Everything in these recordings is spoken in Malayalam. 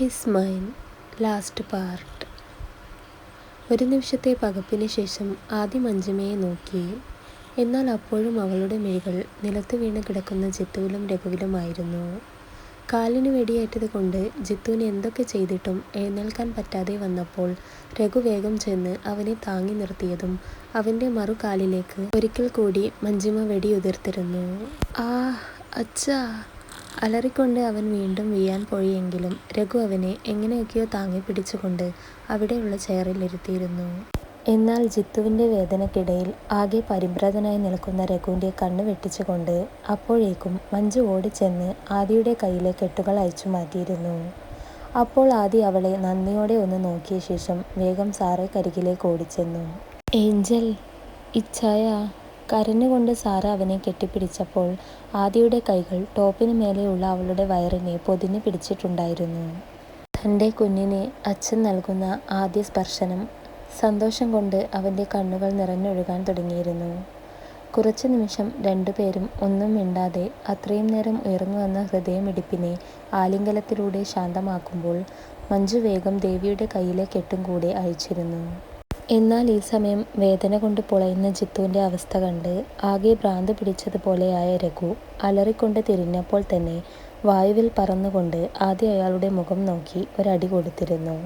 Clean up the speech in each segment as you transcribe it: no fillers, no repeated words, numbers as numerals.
His mind last part. ഒരു നിമിഷത്തെ പകപ്പിന് ശേഷം ആദ്യം മഞ്ജിമയെ നോക്കി. എന്നാൽ അപ്പോഴും അവളുടെ മിഴികൾ നിലത്ത് വീണ് കിടക്കുന്ന ജിത്തുവിലും രഘുവിലുമായിരുന്നു. കാലിന് വെടിയേറ്റത് കൊണ്ട് ജിത്തുവിന് എന്തൊക്കെ ചെയ്തിട്ടും എഴുന്നേൽക്കാൻ പറ്റാതെ വന്നപ്പോൾ രഘു വേഗം ചെന്ന് അവനെ താങ്ങി നിർത്തിയതും അവൻ്റെ മറുകാലിലേക്ക് ഒരിക്കൽ കൂടി മഞ്ജിമ വെടിയുതിർത്തിരുന്നു. ആ അച്ഛാ! അലറിക്കൊണ്ട് അവൻ വീണ്ടും വീഴാൻ പോയെങ്കിലും രഘു അവനെ എങ്ങനെയൊക്കെയോ താങ്ങി പിടിച്ചുകൊണ്ട് അവിടെയുള്ള ചെയറിൽ ഇരുത്തിയിരുന്നു. എന്നാൽ ജിത്തുവിൻ്റെ വേദനയ്ക്കിടയിൽ ആകെ പരിഭ്രാന്തനായി നിൽക്കുന്ന രഘുവിൻ്റെ കണ്ണ് വെട്ടിച്ചുകൊണ്ട് അപ്പോഴേക്കും മഞ്ജു ഓടിച്ചെന്ന് ആദിയുടെ കയ്യിലെ കെട്ടുകൾ അഴിച്ചു മാറ്റിയിരുന്നു. അപ്പോൾ ആദി അവളെ നന്ദിയോടെ ഒന്ന് നോക്കിയ ശേഷം വേഗം സാറയ്ക്കരികിലേക്ക് ഓടിച്ചെന്നു. ഏഞ്ചൽ, ഇച്ഛായ! കരഞ്ഞുകൊണ്ട് സാറ അവനെ കെട്ടിപ്പിടിച്ചപ്പോൾ ആദിയുടെ കൈകൾ ടോപ്പിന് മേലെയുള്ള അവളുടെ വയറിനെ പൊതിഞ്ഞു പിടിച്ചിട്ടുണ്ടായിരുന്നു. തൻ്റെ കുഞ്ഞിനെ അച്ഛൻ നൽകുന്ന ആദ്യ സ്പർശനം. സന്തോഷം കൊണ്ട് അവൻ്റെ കണ്ണുകൾ നിറഞ്ഞൊഴുകാൻ തുടങ്ങിയിരുന്നു. കുറച്ചു നിമിഷം രണ്ടുപേരും ഒന്നും മിണ്ടാതെ അത്രയും നേരം ഉയർന്നു വന്ന ഹൃദയമിടിപ്പിനെ ആലിംഗനത്തിലൂടെ ശാന്തമാക്കുമ്പോൾ മഞ്ജു വേഗം ദേവിയുടെ കയ്യിലെ കെട്ടും കൂടെ അഴിച്ചിരുന്നു. എന്നാൽ ഈ സമയം വേദന കൊണ്ട് പുളയുന്ന ജിത്തുവിൻ്റെ അവസ്ഥ കണ്ട് ആകെ ഭ്രാന്ത് പിടിച്ചതുപോലെയായ രഘു അലറിക്കൊണ്ട് തിരിഞ്ഞപ്പോൾ തന്നെ വായുവിൽ പറന്നുകൊണ്ട് ആദ്യം അയാളുടെ മുഖം നോക്കി ഒരടി കൊടുത്തിരുന്നു.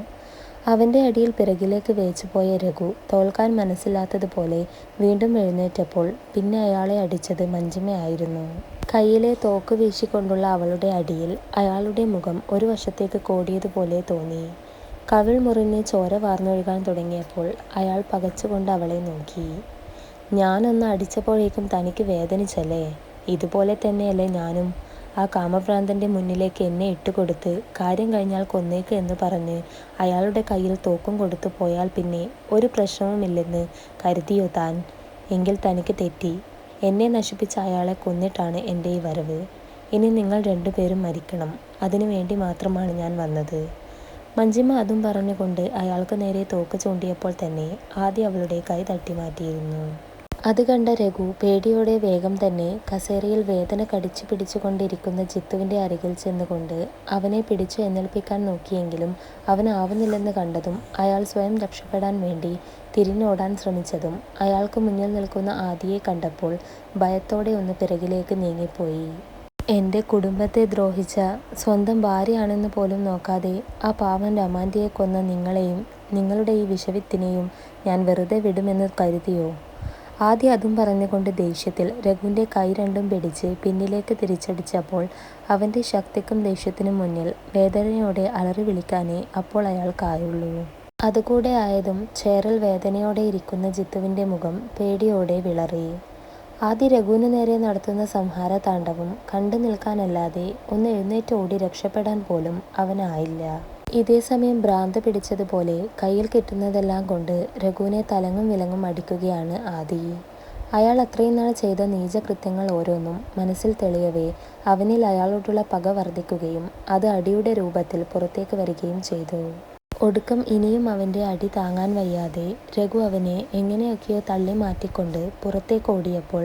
അവൻ്റെ അടിയിൽ പിറകിലേക്ക് വേച്ചുപോയ രഘു തോൽക്കാൻ മനസ്സില്ലാത്തതുപോലെ വീണ്ടും എഴുന്നേറ്റപ്പോൾ പിന്നെ അയാളെ അടിച്ചത് മഞ്ജിമയായിരുന്നു. കയ്യിലെ തോക്ക് വീശിക്കൊണ്ടുള്ള അവളുടെ അടിയിൽ അയാളുടെ മുഖം ഒരു വശത്തേക്ക് കോടിയതുപോലെ തോന്നി. കവിൾ മുറിഞ്ഞ് ചോര വാർന്നൊഴുകാൻ തുടങ്ങിയപ്പോൾ അയാൾ പകച്ചുകൊണ്ട് അവളെ നോക്കി. ഞാനൊന്ന് അടിച്ചപ്പോഴേക്കും തനിക്ക് വേദനിച്ചല്ലേ? ഇതുപോലെ തന്നെയല്ലേ ഞാനും? ആ കാമഭ്രാന്തൻ്റെ മുന്നിലേക്ക് എന്നെ ഇട്ടുകൊടുത്ത് കാര്യം കഴിഞ്ഞാൽ കൊന്നേക്ക് എന്ന് പറഞ്ഞ് അയാളുടെ കയ്യിൽ തോക്കും കൊടുത്തു പോയാൽ പിന്നെ ഒരു പ്രശ്നവുമില്ലെന്ന് കരുതിയോ താൻ? എങ്കിൽ തനിക്ക് തെറ്റി. എന്നെ നശിപ്പിച്ച അയാളെ കൊന്നിട്ടാണ് എൻ്റെ ഈ വരവ്. ഇനി നിങ്ങൾ രണ്ടുപേരും മരിക്കണം. അതിനു വേണ്ടി മാത്രമാണ് ഞാൻ വന്നത്. മഞ്ജിമ അതും പറഞ്ഞുകൊണ്ട് അയാൾക്ക് നേരെ തോക്ക് ചൂണ്ടിയപ്പോൾ തന്നെ ആദ്യം അവളുടെ കൈ തട്ടി മാറ്റിയിരുന്നു. അത് കണ്ട രഘു പേടിയോടെ വേഗം തന്നെ കസേരയിൽ വേദന കടിച്ചു പിടിച്ചുകൊണ്ടിരിക്കുന്ന ജിത്തുവിൻ്റെ അരികിൽ ചെന്നുകൊണ്ട് അവനെ പിടിച്ചു എഴുന്നേൽപ്പിക്കാൻ നോക്കിയെങ്കിലും അവനാവുന്നില്ലെന്ന് കണ്ടതും അയാൾ സ്വയം രക്ഷപ്പെടാൻ വേണ്ടി തിരിഞ്ഞോടാൻ ശ്രമിച്ചതും അയാൾക്ക് മുന്നിൽ നിൽക്കുന്ന ആദിയെ കണ്ടപ്പോൾ ഭയത്തോടെ ഒന്ന് പിറകിലേക്ക് നീങ്ങിപ്പോയി. എൻ്റെ കുടുംബത്തെ ദ്രോഹിച്ച സ്വന്തം ഭാര്യയാണെന്ന് പോലും നോക്കാതെ ആ പാവൻ രമാന്റിയെ കൊന്ന നിങ്ങളെയും നിങ്ങളുടെ ഈ വിഷവിത്തിനെയും ഞാൻ വെറുതെ വിടുമെന്ന് കരുതിയോ? ആദ്യം അതും പറഞ്ഞുകൊണ്ട് ദേഷ്യത്തിൽ രഘുവിൻ്റെ കൈ രണ്ടും പിടിച്ച് പിന്നിലേക്ക് തിരിച്ചടിച്ചപ്പോൾ അവൻ്റെ ശക്തിക്കും ദേഷ്യത്തിനും മുന്നിൽ വേദനയോടെ അലറി വിളിക്കാനേ അപ്പോൾ അയാൾക്കായുള്ളൂ. അതുകൂടെ ആയതും ചെയറിൽ വേദനയോടെ ഇരിക്കുന്ന ജിത്തുവിൻ്റെ മുഖം പേടിയോടെ വിളറി. ആദ്യ രഘുവിന് നേരെ നടത്തുന്ന സംഹാര താണ്ഡവം കണ്ടു നിൽക്കാനല്ലാതെ ഒന്ന് എഴുന്നേറ്റ് ഓടി രക്ഷപ്പെടാൻ പോലും അവനായില്ല. ഇതേ സമയം ഭ്രാന്ത് പിടിച്ചതുപോലെ കയ്യിൽ കിട്ടുന്നതെല്ലാം കൊണ്ട് രഘുവിനെ തലങ്ങും വിലങ്ങും അടിക്കുകയാണ് ആദി. അയാൾ അത്രയും നാൾ ചെയ്ത നീചകൃത്യങ്ങൾ ഓരോന്നും മനസ്സിൽ തെളിയവേ അവനിൽ അയാളോടുള്ള പക വർദ്ധിക്കുകയും അത് അടിയുടെ രൂപത്തിൽ പുറത്തേക്ക് വരികയും ചെയ്തു. ഒടുക്കം ഇനിയും അവൻ്റെ അടി താങ്ങാൻ വയ്യാതെ രഘു അവനെ എങ്ങനെയൊക്കെയോ തള്ളി മാറ്റിക്കൊണ്ട് പുറത്തേക്ക് ഓടിയപ്പോൾ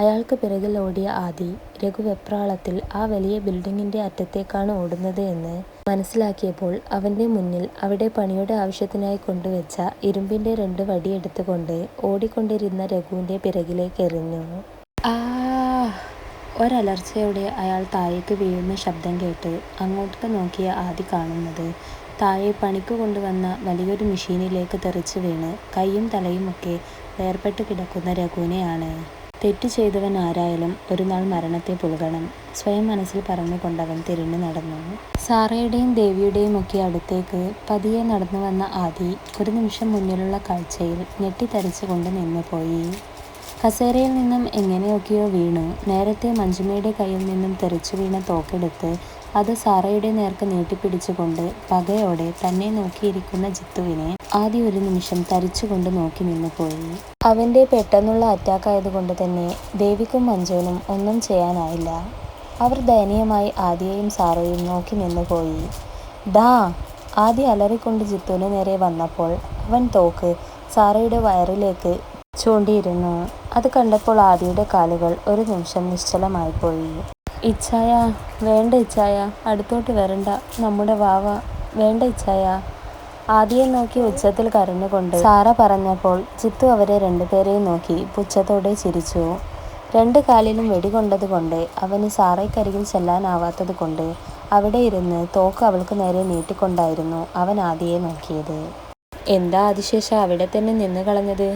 അയാൾക്ക് പിറകിൽ ഓടിയ ആദി രഘു വെപ്രാളത്തിൽ ആ വലിയ ബിൽഡിങ്ങിൻ്റെ അറ്റത്തേക്കാണ് ഓടുന്നത് എന്ന് മനസ്സിലാക്കിയപ്പോൾ അവൻ്റെ മുന്നിൽ അവിടെ പണിയുടെ ആവശ്യത്തിനായി കൊണ്ടുവച്ച ഇരുമ്പിൻ്റെ 2 വടിയെടുത്തുകൊണ്ട് ഓടിക്കൊണ്ടിരുന്ന രഘുവിൻ്റെ പിറകിലേക്ക് എറിഞ്ഞു. ആ! ഒരലർച്ചയോടെ അയാൾ താഴേക്ക് വീഴുന്ന ശബ്ദം കേട്ട് അങ്ങോട്ട് നോക്കിയ ആദി കാണുന്നത് താഴെ പണിക്ക് കൊണ്ടുവന്ന വലിയൊരു മെഷീനിലേക്ക് തെറിച്ചു വീണ് കൈയും തലയുമൊക്കെ വേർപെട്ട് കിടക്കുന്ന രഘുവിനെയാണ്. തെറ്റു ചെയ്തവൻ ആരായാലും ഒരു നാൾ മരണത്തെ പുൽകണം, സ്വയം മനസ്സിൽ പറഞ്ഞുകൊണ്ടവൻ തിരിഞ്ഞു നടന്നു. സാറയുടെയും ദേവിയുടെയും ഒക്കെ അടുത്തേക്ക് പതിയെ നടന്നു വന്ന ആദി ഒരു നിമിഷം മുന്നിലുള്ള കാഴ്ചയിൽ ഞെട്ടിത്തരിച്ചുകൊണ്ട് നിന്നുപോയി. കസേരയിൽ നിന്നും എങ്ങനെയൊക്കെയോ വീണു നേരത്തെ മഞ്ജിമയുടെ കയ്യിൽ നിന്നും തെറിച്ചു വീണ തോക്കെടുത്ത് അത് സാറയുടെ നേർക്ക് നീട്ടിപ്പിടിച്ചുകൊണ്ട് പകയോടെ തന്നെ നോക്കിയിരിക്കുന്ന ജിത്തുവിനെ ആദ്യം ഒരു നിമിഷം തരിച്ചുകൊണ്ട് നോക്കി നിന്നുപോയി. അവൻ്റെ പെട്ടെന്നുള്ള അറ്റാക്കായതുകൊണ്ട് തന്നെ ദേവിക്കും മഞ്ജുവിനും ഒന്നും ചെയ്യാനായില്ല. അവർ ദയനീയമായി ആദിയെയും സാറയും നോക്കി നിന്നുപോയി. ഡാ! ആദ്യം അലറിക്കൊണ്ട് ജിത്തുവിന് നേരെ വന്നപ്പോൾ അവൻ തോക്ക് സാറയുടെ വയറിലേക്ക് ചൂണ്ടിയിരുന്നു. അത് കണ്ടപ്പോൾ ആദിയുടെ കാലുകൾ ഒരു നിമിഷം നിശ്ചലമായിപ്പോയി. ഇച്ഛായ! വേണ്ട ഇച്ഛായ, അടുത്തോട്ട് വരണ്ട. നമ്മുടെ വാവ വേണ്ട ഇച്ഛായ, ആദിയെ നോക്കി ഉച്ചത്തിൽ കരഞ്ഞുകൊണ്ട് സാറ പറഞ്ഞപ്പോൾ ജിത്തു അവരെ രണ്ടുപേരെയും നോക്കി പുച്ഛത്തോടെ ചിരിച്ചു. രണ്ട് കാലിലും വെടികൊണ്ടതുകൊണ്ട് അവന് സാറയ്ക്കരികിൽ ചെല്ലാനാവാത്തത് കൊണ്ട് അവിടെ ഇരുന്ന് തോക്ക് അവൾക്ക് നേരെ നീട്ടിക്കൊണ്ടായിരുന്നു അവൻ ആദിയെ നോക്കിയത്. എന്താ അതിശേഷ അവിടെ തന്നെ നിന്ന് കളഞ്ഞത്?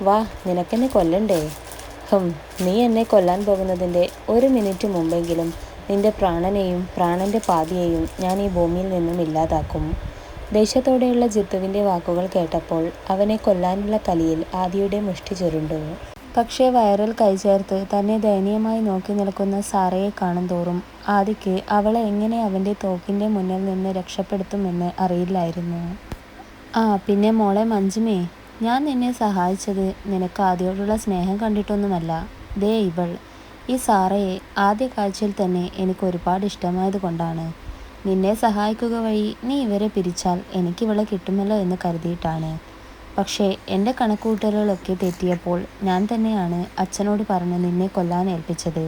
വാ, നിനക്കെന്നെ കൊല്ലണ്ടേ? നീ എന്നെ കൊല്ലാൻ പോകുന്നതിൻ്റെ ഒരു മിനിറ്റ് മുമ്പെങ്കിലും നിന്റെ പ്രാണനെയും പ്രാണന്റെ പാതിയെയും ഞാൻ ഈ ഭൂമിയിൽ നിന്നും ഇല്ലാതാക്കും. ദേഷ്യത്തോടെയുള്ള ജിത്തുവിൻ്റെ വാക്കുകൾ കേട്ടപ്പോൾ അവനെ കൊല്ലാനുള്ള കലിയിൽ ആദിയുടെ മുഷ്ടി ചുരുണ്ടു. പക്ഷേ വയറിൽ കൈചേർത്ത് തന്നെ ദയനീയമായി നോക്കി നിൽക്കുന്ന സാറയെ കാണും തോറും ആദിക്ക് അവളെ എങ്ങനെ അവൻ്റെ തോക്കിൻ്റെ മുന്നിൽ നിന്ന് രക്ഷപ്പെടുത്തുമെന്ന് അറിയില്ലായിരുന്നു. പിന്നെ മോളെ മഞ്ജുമേ, ഞാൻ നിന്നെ സഹായിച്ചത് നിനക്ക് ആദിയോടുള്ള സ്നേഹം കണ്ടിട്ടൊന്നുമല്ല. ദേ ഇവൾ, ഈ സാറയെ ആദ്യ കാഴ്ചയിൽ തന്നെ എനിക്ക് ഒരുപാട് ഇഷ്ടമായത് കൊണ്ടാണ്. നിന്നെ സഹായിക്കുക വഴി നീ ഇവരെ പിരിച്ചാൽ എനിക്കിവളെ കിട്ടുമല്ലോ എന്ന് കരുതിയിട്ടാണ്. പക്ഷേ എൻ്റെ കണക്കുകൂട്ടലുകളൊക്കെ തെറ്റിയപ്പോൾ ഞാൻ തന്നെയാണ് അച്ഛനോട് പറഞ്ഞ് നിന്നെ കൊല്ലാൻ ഏൽപ്പിച്ചത്.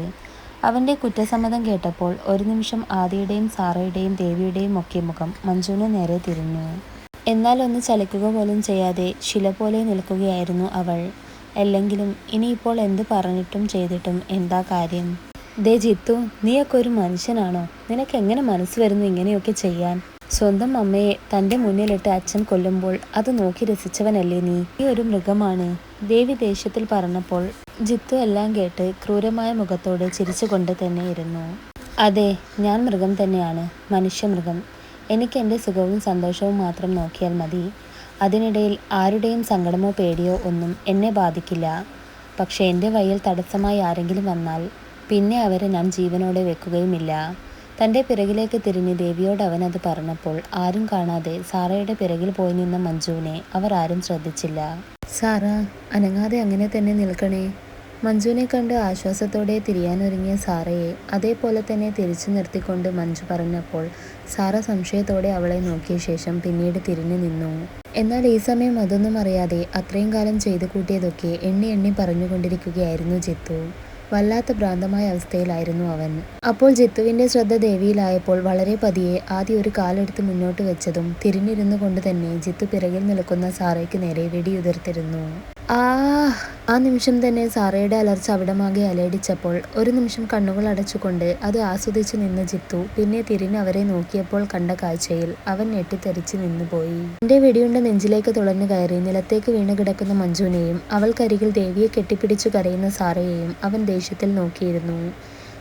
അവൻ്റെ കുറ്റസമ്മതം കേട്ടപ്പോൾ ഒരു നിമിഷം ആദിയുടെയും സാറയുടെയും ദേവിയുടെയും ഒക്കെ മുഖം മഞ്ജുവിന് നേരെ തിരിഞ്ഞു. എന്നാൽ ഒന്ന് ചലിക്കുക പോലും ചെയ്യാതെ ശില പോലെ നിൽക്കുകയായിരുന്നു അവൾ. അല്ലെങ്കിലും ഇനിയിപ്പോൾ എന്ത് പറഞ്ഞിട്ടും ചെയ്തിട്ടും എന്താ കാര്യം? ദേ ജിത്തു, നീയൊക്കെ ഒരു മനുഷ്യനാണോ? നിനക്ക് എങ്ങനെ മനസ്സ് വരുന്നു ഇങ്ങനെയൊക്കെ ചെയ്യാൻ? സ്വന്തം അമ്മയെ തൻ്റെ മുന്നിലിട്ട് അച്ഛൻ കൊല്ലുമ്പോൾ അത് നോക്കി രസിച്ചവനല്ലേ നീ? നീ ഒരു മൃഗമാണ്. ദേവി ദേഷ്യത്തിൽ പറഞ്ഞപ്പോൾ ജിത്തു എല്ലാം കേട്ട് ക്രൂരമായ മുഖത്തോട് ചിരിച്ചുകൊണ്ട് തന്നെ ഇരുന്നു. അതെ, ഞാൻ മൃഗം തന്നെയാണ്, മനുഷ്യമൃഗം. എനിക്ക് എൻ്റെ സുഖവും സന്തോഷവും മാത്രം നോക്കിയാൽ മതി. അതിനിടയിൽ ആരുടെയും സങ്കടമോ പേടിയോ ഒന്നും എന്നെ ബാധിക്കില്ല. പക്ഷേ എൻ്റെ വഴിയിൽ തടസ്സമായി ആരെങ്കിലും വന്നാൽ പിന്നെ അവരെ ഞാൻ ജീവനോടെ വെക്കുകയുമില്ല. തൻ്റെ പിറകിലേക്ക് തിരിഞ്ഞ് ദേവിയോട് അവനത് പറഞ്ഞപ്പോൾ ആരും കാണാതെ സാറയുടെ പിറകിൽ പോയി നിന്ന മഞ്ജുവിനെ അവർ ആരും ശ്രദ്ധിച്ചില്ല. സാറ, അനങ്ങാതെ അങ്ങനെ തന്നെ നിൽക്കണേ. മഞ്ജുവിനെ കണ്ട് ആശ്വാസത്തോടെ തിരിയാനൊരുങ്ങിയ സാറയെ അതേപോലെ തന്നെ തിരിച്ചു നിർത്തിക്കൊണ്ട് മഞ്ജു പറഞ്ഞപ്പോൾ സാറ സംശയത്തോടെ അവളെ നോക്കിയ ശേഷം പിന്നീട് തിരിഞ്ഞു നിന്നു. എന്നാൽ ഈ സമയം അതൊന്നും അറിയാതെ അത്രയും കാലം ചെയ്തു കൂട്ടിയതൊക്കെ എണ്ണി എണ്ണി പറഞ്ഞുകൊണ്ടിരിക്കുകയായിരുന്നു ജിത്തു. വല്ലാത്ത ഭ്രാന്തമായ അവസ്ഥയിലായിരുന്നു അവൻ. അപ്പോൾ ജിത്തുവിൻ്റെ ശ്രദ്ധ ദേവിയിലായപ്പോൾ വളരെ പതിയെ ആദ്യം ഒരു കാലെടുത്ത് മുന്നോട്ട് വെച്ചതും തിരിഞ്ഞിരുന്നു കൊണ്ട് തന്നെ ജിത്തു പിറകിൽ നിൽക്കുന്ന സാറയ്ക്ക് നേരെ വെടിയുതിർത്തിരുന്നു. ആ നിമിഷം തന്നെ സാറയുടെ അലർച്ച അവിടമാകെ അലയടിച്ചപ്പോൾ ഒരു നിമിഷം കണ്ണുകൾ അടച്ചുകൊണ്ട് അത് ആസ്വദിച്ചു നിന്ന ജിത്തു പിന്നെ തിരിഞ്ഞ് അവരെ നോക്കിയപ്പോൾ കണ്ട കാഴ്ചയിൽ അവൻ ഞെട്ടിത്തെറിച്ച് നിന്നുപോയി. എന്റെ വെടിയുണ്ട നെഞ്ചിലേക്ക് തുളഞ്ഞു കയറി നിലത്തേക്ക് വീണ് കിടക്കുന്ന മഞ്ജുവിനെയും അവൾക്കരികിൽ ദേവിയെ കെട്ടിപ്പിടിച്ചു കരയുന്ന സാറയെയും അവൻ ദേഷ്യത്തിൽ നോക്കിയിരുന്നു.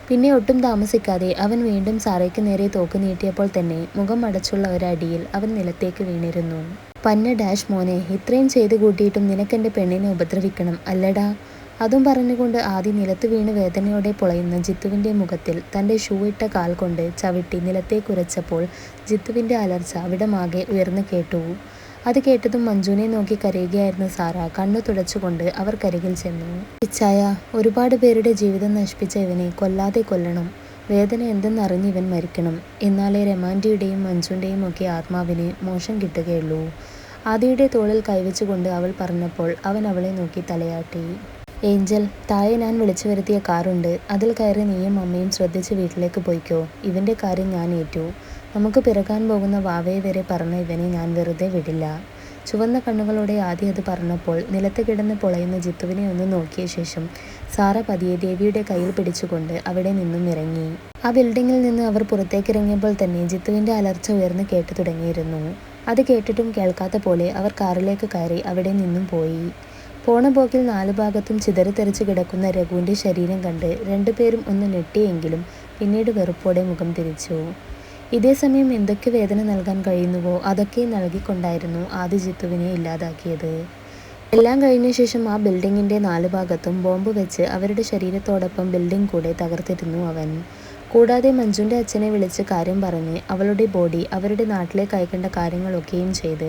പിന്നെ ഒട്ടും താമസിക്കാതെ അവൻ വീണ്ടും സാറയ്ക്ക് നേരെ തോക്ക് നീട്ടിയപ്പോൾ തന്നെ മുഖം അടച്ചുള്ള ഒരടിയിൽ അവൻ നിലത്തേക്ക് വീണിരുന്നു. പന്ന ഡാഷ് മോനെ, ഇത്രയും ചെയ്തു കൂട്ടിയിട്ടും നിനക്കെൻ്റെ പെണ്ണിനെ ഉപദ്രവിക്കണം അല്ലടാ? അതും പറഞ്ഞുകൊണ്ട് ആദ്യം നിലത്ത് വീണ് വേദനയോടെ പൊളയുന്ന ജിത്തുവിൻ്റെ മുഖത്തിൽ തൻ്റെ ഷൂ ഇട്ട കാൽ കൊണ്ട് ചവിട്ടി നിലത്തേക്കുരച്ചപ്പോൾ ജിത്തുവിൻ്റെ അലർച്ച അവിടമാകെ ഉയർന്നു കേട്ടു. അത് കേട്ടതും മഞ്ജുവിനെ നോക്കി കരയുകയായിരുന്ന സാറ കണ്ണു തുടച്ചുകൊണ്ട് അവർക്കരികിൽ ചെന്നു. ഇച്ഛായ, ഒരുപാട് പേരുടെ ജീവിതം നശിപ്പിച്ച ഇവനെ കൊല്ലാതെ കൊല്ലണം. വേദന എന്തെന്നറിഞ്ഞ് ഇവൻ മരിക്കണം. എന്നാലേ രമാൻറ്റിയുടെയും മഞ്ജുവിൻ്റെയും ഒക്കെ ആത്മാവിന് മോശം കിട്ടുകയുള്ളൂ. ആദിയുടെ തോളിൽ കൈവച്ചുകൊണ്ട് അവൾ പറഞ്ഞപ്പോൾ അവൻ അവളെ നോക്കി തലയാട്ടി. ഏഞ്ചൽ, താഴെ ഞാൻ വിളിച്ചു വരുത്തിയ കാറുണ്ട്. അതിൽ കയറി നീയും അമ്മയും ശ്രദ്ധിച്ച് വീട്ടിലേക്ക് പോയിക്കോ. ഇവൻ്റെ കാര്യം ഞാൻ ഏറ്റു. നമുക്ക് പിറക്കാൻ പോകുന്ന വാവയെ വരെ പറഞ്ഞ ഇവനെ ഞാൻ വെറുതെ വിടില്ല. ചുവന്ന കണ്ണുകളോടെ ആദ്യം അത് പറഞ്ഞപ്പോൾ നിലത്ത് കിടന്ന് പൊളയുന്ന ജിത്തുവിനെ ഒന്ന് നോക്കിയ ശേഷം സാറ പതിയെ ദേവിയുടെ കയ്യിൽ പിടിച്ചുകൊണ്ട് അവിടെ നിന്നും ഇറങ്ങി. ആ ബിൽഡിങ്ങിൽ നിന്ന് അവർ പുറത്തേക്കിറങ്ങിയപ്പോൾ തന്നെ ജിത്തുവിൻ്റെ അലർച്ച ഉയർന്നു കേട്ടു തുടങ്ങിയിരുന്നു. അത് കേട്ടിട്ടും കേൾക്കാത്ത പോലെ അവർ കാറിലേക്ക് കയറി അവിടെ നിന്നും പോയി. പോണ പോക്കിൽ നാലു ഭാഗത്തും ചിതറിത്തെറിച്ച് കിടക്കുന്ന രഘുവിൻ്റെ ശരീരം കണ്ട് രണ്ടുപേരും ഒന്ന് ഞെട്ടിയെങ്കിലും പിന്നീട് വെറുപ്പോടെ മുഖം തിരിച്ചു. ഇതേസമയം എന്തൊക്കെ വേദന നൽകാൻ കഴിയുന്നുവോ അതൊക്കെ നൽകിക്കൊണ്ടായിരുന്നു ആദ്യ ജിത്തുവിനെ ഇല്ലാതാക്കിയത്. എല്ലാം കഴിഞ്ഞ ശേഷം ആ ബിൽഡിങ്ങിൻ്റെ നാലു ഭാഗത്തും ബോംബ് വെച്ച് അവരുടെ ശരീരത്തോടൊപ്പം ബിൽഡിംഗ് കൂടെ തകർത്തിരുന്നു അവൻ. കൂടാതെ മഞ്ജുവിൻ്റെ അച്ഛനെ വിളിച്ച് കാര്യം പറഞ്ഞ് അവളുടെ ബോഡി അവരുടെ നാട്ടിലേക്ക് അയക്കേണ്ട കാര്യങ്ങളൊക്കെയും ചെയ്ത്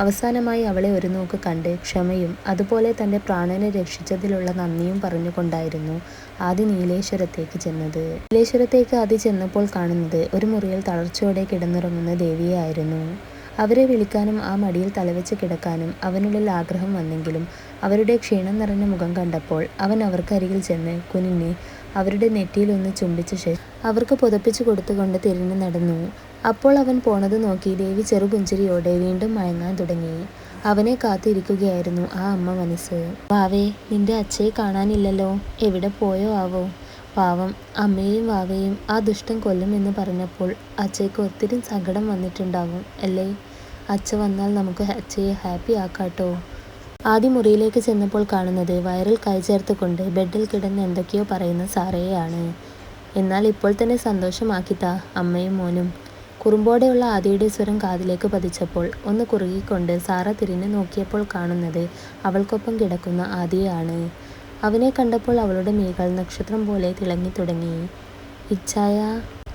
അവസാനമായി അവളെ ഒരു നോക്ക് കണ്ട് ക്ഷമയും അതുപോലെ തൻ്റെ പ്രാണനെ രക്ഷിച്ചതിലുള്ള നന്ദിയും പറഞ്ഞുകൊണ്ടായിരുന്നു ആദി നീലേശ്വരത്തേക്ക് ചെന്നത്. നീലേശ്വരത്തേക്ക് ആദി ചെന്നപ്പോൾ കാണുന്നത് ഒരു മുറിയിൽ തളർച്ചയോടെ കിടന്നുറങ്ങുന്ന ദേവിയെ ആയിരുന്നു. അവരെ വിളിക്കാനും ആ മടിയിൽ തലവെച്ച് കിടക്കാനും അവനുള്ളിൽ ആഗ്രഹം വന്നെങ്കിലും അവരുടെ ക്ഷീണം നിറഞ്ഞ മുഖം കണ്ടപ്പോൾ അവൻ അവർക്കരികിൽ ചെന്ന് കുനിഞ്ഞ് അവരുടെ നെറ്റിയിലൊന്ന് ചുംബിച്ച ശേഷം അവർക്ക് പുതപ്പിച്ചു കൊടുത്തുകൊണ്ട് തിരിഞ്ഞു നടന്നു. അപ്പോൾ അവൻ പോണത് നോക്കി ദേവി ചെറുപുഞ്ചിരിയോടെ വീണ്ടും മയങ്ങാൻ തുടങ്ങി. അവനെ കാത്തിരിക്കുകയായിരുന്നു ആ അമ്മ മനസ്സ്. വാവേ, നിന്റെ അച്ഛയെ കാണാനില്ലല്ലോ, എവിടെ പോയോ ആവോ? പാവം, അമ്മയെയും വാവയെയും ആ ദുഷ്ടൻ കൊല്ലുമെന്ന് പറഞ്ഞപ്പോൾ അച്ഛയ്ക്ക് ഒത്തിരി സങ്കടം വന്നിട്ടുണ്ടാവും അല്ലേ? അച്ഛ വന്നാൽ നമുക്ക് അച്ഛയെ ഹാപ്പി ആക്കാട്ടോ. ആദ്യം മുറിയിലേക്ക് ചെന്നപ്പോൾ കാണുന്നത് വയറിൽ കൈ ചേർത്തുകൊണ്ട് ബെഡിൽ കിടന്ന് എന്തൊക്കെയോ പറയുന്ന സാറയെയാണ്. എന്നാൽ ഇപ്പോൾ തന്നെ സന്തോഷമാക്കിത്താ അമ്മയും മോനും. കുറുമ്പോടെയുള്ള ആദിയുടെ സ്വരം കാതിലേക്ക് പതിച്ചപ്പോൾ ഒന്ന് കുറുകിക്കൊണ്ട് സാറ തിരിഞ്ഞു നോക്കിയപ്പോൾ കാണുന്നത് അവൾക്കൊപ്പം കിടക്കുന്ന ആദിയാണ്. അവനെ കണ്ടപ്പോൾ അവളുടെ മിഴികൾ നക്ഷത്രം പോലെ തിളങ്ങി തുടങ്ങി. ഇച്ഛായ,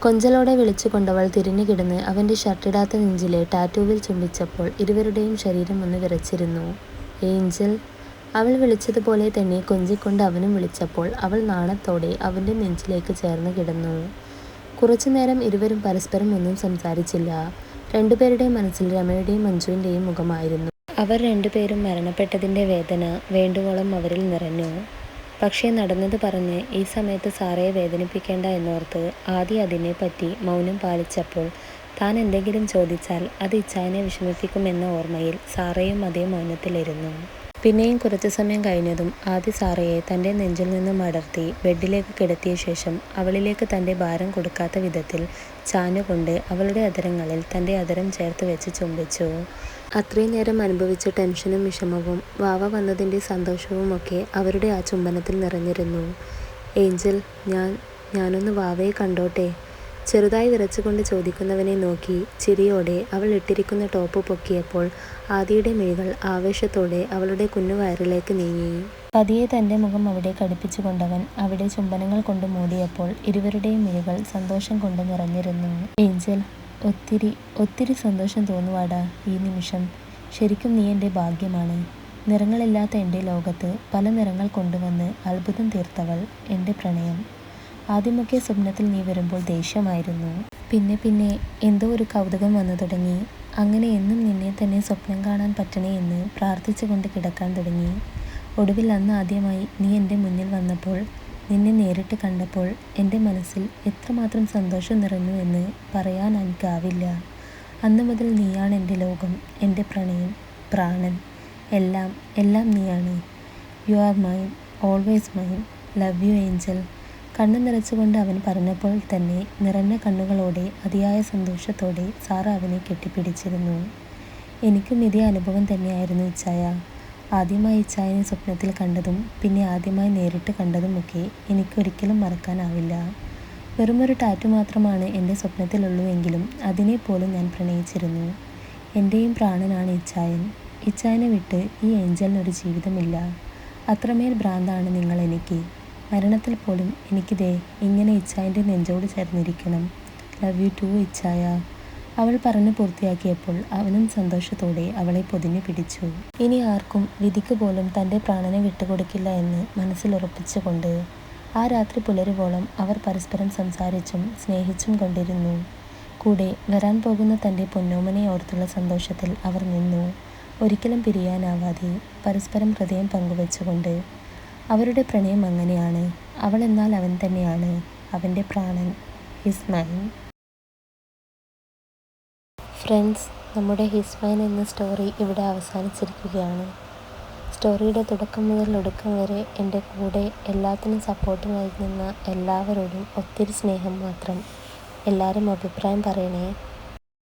കൊഞ്ചലോടെ വിളിച്ചുകൊണ്ടവൾ തിരിഞ്ഞു കിടന്ന് അവൻ്റെ ഷർട്ടിടാത്ത നെഞ്ചിലെ ടാറ്റൂവിൽ ചുംബിച്ചപ്പോൾ ഇരുവരുടെയും ശരീരം ഒന്ന് വിറച്ചിരുന്നു. ഏഞ്ചൽ, അവൾ വിളിച്ചതുപോലെ തന്നെ കൊഞ്ചിക്കൊണ്ട് അവനും വിളിച്ചപ്പോൾ അവൾ നാണത്തോടെ അവൻ്റെ നെഞ്ചിലേക്ക് ചേർന്ന് കിടന്നു. കുറച്ചു നേരം ഇരുവരും പരസ്പരം ഒന്നും സംസാരിച്ചില്ല. രണ്ടുപേരുടെയും മനസ്സിൽ രമയുടെയും മഞ്ജുവിൻ്റെയും മുഖമായിരുന്നു. അവർ രണ്ടുപേരും മരണപ്പെട്ടതിൻ്റെ വേദന വേണ്ടുവോളം അവരിൽ നിറഞ്ഞു. പക്ഷേ നടന്നത് പറഞ്ഞ് ഈ സമയത്ത് സാറയെ വേദനിപ്പിക്കേണ്ട എന്നോർത്ത് ആദ്യം അതിനെപ്പറ്റി മൗനം പാലിച്ചപ്പോൾ താൻ എന്തെങ്കിലും ചോദിച്ചാൽ അത് ഇച്ഛായനെ വിഷമിപ്പിക്കുമെന്ന ഓർമ്മയിൽ സാറയും അതേ മൗനത്തിലിരുന്നു. പിന്നെയും കുറച്ചു സമയം കഴിഞ്ഞതും ആദ്യ സാറയെ തൻ്റെ നെഞ്ചിൽ നിന്നും അടർത്തി ബെഡിലേക്ക് കിടത്തിയ ശേഷം അവളിലേക്ക് തൻ്റെ ഭാരം കൊടുക്കാത്ത വിധത്തിൽ ചാഞ്ഞുകൊണ്ട് അവളുടെ അധരങ്ങളിൽ തൻ്റെ അധരം ചേർത്ത് വെച്ച് ചുംബിച്ചു. അത്രയും നേരം അനുഭവിച്ച ടെൻഷനും വിഷമവും വാവ വന്നതിൻ്റെ സന്തോഷവുമൊക്കെ അവരുടെ ആ ചുംബനത്തിൽ നിറഞ്ഞിരുന്നു. ഏഞ്ചൽ, ഞാനൊന്ന് വാവയെ കണ്ടോട്ടെ? ചെറുതായി വിറച്ചുകൊണ്ട് ചോദിക്കുന്നവനെ നോക്കി ചിരിയോടെ അവൾ ഇട്ടിരിക്കുന്ന ടോപ്പ് പൊക്കിയപ്പോൾ ആദിയുടെ മിഴികൾ ആവേശത്തോടെ അവളുടെ കുഞ്ഞുവയറിലേക്ക് നീങ്ങി. പതിയെ തൻ്റെ മുഖം അവിടെ കടുപ്പിച്ചുകൊണ്ടവൻ അവിടെ ചുംബനങ്ങൾ കൊണ്ട് മൂടിയപ്പോൾ ഇരുവരുടെയും മിഴികൾ സന്തോഷം കൊണ്ട് നിറഞ്ഞിരുന്നു. ഏഞ്ചൽ, ഒത്തിരി സന്തോഷം തോന്നുവാടാ ഈ നിമിഷം. ശരിക്കും നീ എൻ്റെ ഭാഗ്യമാണ്. നിറങ്ങളില്ലാത്ത എൻ്റെ ലോകത്ത് പല നിറങ്ങൾ കൊണ്ടുവന്ന് അത്ഭുതം തീർത്തവൾ എൻ്റെ പ്രണയം. ആദ്യമൊക്കെ സ്വപ്നത്തിൽ നീ വരുമ്പോൾ ദേഷ്യമായിരുന്നു. പിന്നെ എന്തോ ഒരു കൗതുകം വന്നു തുടങ്ങി. അങ്ങനെ എന്നും നിന്നെ തന്നെ സ്വപ്നം കാണാൻ പറ്റണേ എന്ന് പ്രാർത്ഥിച്ചുകൊണ്ട് കിടക്കാൻ തുടങ്ങി. ഒടുവിൽ അന്ന് ആദ്യമായി നീ എൻ്റെ മുന്നിൽ വന്നപ്പോൾ, നിന്നെ നേരിട്ട് കണ്ടപ്പോൾ എൻ്റെ മനസ്സിൽ എത്രമാത്രം സന്തോഷം നിറഞ്ഞു എന്ന് പറയാൻ എനിക്കാവില്ല. അന്ന് മുതൽ നീയാണ് എൻ്റെ ലോകം, എൻ്റെ പ്രണയം, പ്രാണൻ, എല്ലാം നീയാണ്. You are mine, always mine, love you Angel. കണ്ണു നിറച്ചുകൊണ്ട് അവൻ പറഞ്ഞപ്പോൾ തന്നെ നിറഞ്ഞ കണ്ണുകളോടെ അതിയായ സന്തോഷത്തോടെ സാറ അവനെ കെട്ടിപ്പിടിച്ചിരുന്നു. എനിക്കും ഇതേ അനുഭവം തന്നെയായിരുന്നു ഇച്ഛായ. ആദ്യമായി ഇച്ഛായനെ സ്വപ്നത്തിൽ കണ്ടതും പിന്നെ ആദ്യമായി നേരിട്ട് കണ്ടതുമൊക്കെ എനിക്കൊരിക്കലും മറക്കാനാവില്ല. വെറുമൊരു ടാറ്റു മാത്രമാണ് എൻ്റെ സ്വപ്നത്തിലുള്ളൂവെങ്കിലും അതിനെപ്പോലും ഞാൻ പ്രണയിച്ചിരുന്നു. എൻ്റെയും പ്രാണനാണ് ഇച്ഛായൻ. ഇച്ഛായനെ വിട്ട് ഈ ഏഞ്ചലിനൊരു ജീവിതമില്ല. അത്രമേൽ ഭ്രാന്താണ് നിങ്ങൾ എനിക്ക്. മരണത്തിൽ പോലും എനിക്കിതേ ഇങ്ങനെ ഇച്ഛായൻ്റെ നെഞ്ചോട് ചേർന്നിരിക്കണം. ലവ് യു ടു ഇച്ഛായ. അവൾ പറഞ്ഞു പൂർത്തിയാക്കിയപ്പോൾ അവനും സന്തോഷത്തോടെ അവളെ പൊതിഞ്ഞു പിടിച്ചു. ഇനി ആർക്കും വിധിക്ക് പോലും തൻ്റെ പ്രാണനെ വിട്ടുകൊടുക്കില്ല എന്ന് മനസ്സിൽ ഉറപ്പിച്ചുകൊണ്ട് ആ രാത്രി പുലരുവോളം അവർ പരസ്പരം സംസാരിച്ചും സ്നേഹിച്ചും കൊണ്ടിരുന്നു. കൂടെ വരാൻ പോകുന്ന തൻ്റെ പൊന്നോമനെ ഓർത്തുള്ള സന്തോഷത്തിൽ അവർ നിന്നു. ഒരിക്കലും പിരിയാനാവാതെ പരസ്പരം ഹൃദയം പങ്കുവെച്ചുകൊണ്ട്. അവരുടെ പ്രണയം അങ്ങനെയാണ്. അവൾ എന്നാൽ അവൻ തന്നെയാണ്, അവൻ്റെ പ്രാണൻ, ഹിസ് മൈൻ. ഫ്രണ്ട്സ്, നമ്മുടെ ഹിസ് മൈൻ എന്ന സ്റ്റോറി ഇവിടെ അവസാനിച്ചിരിക്കുകയാണ്. സ്റ്റോറിയുടെ തുടക്കം മുതൽ ഒടുക്കം വരെ എൻ്റെ കൂടെ എല്ലാത്തിനും സപ്പോർട്ടിനായി നിന്ന എല്ലാവരോടും ഒത്തിരി സ്നേഹം മാത്രം. എല്ലാവരും അഭിപ്രായം പറയണേ.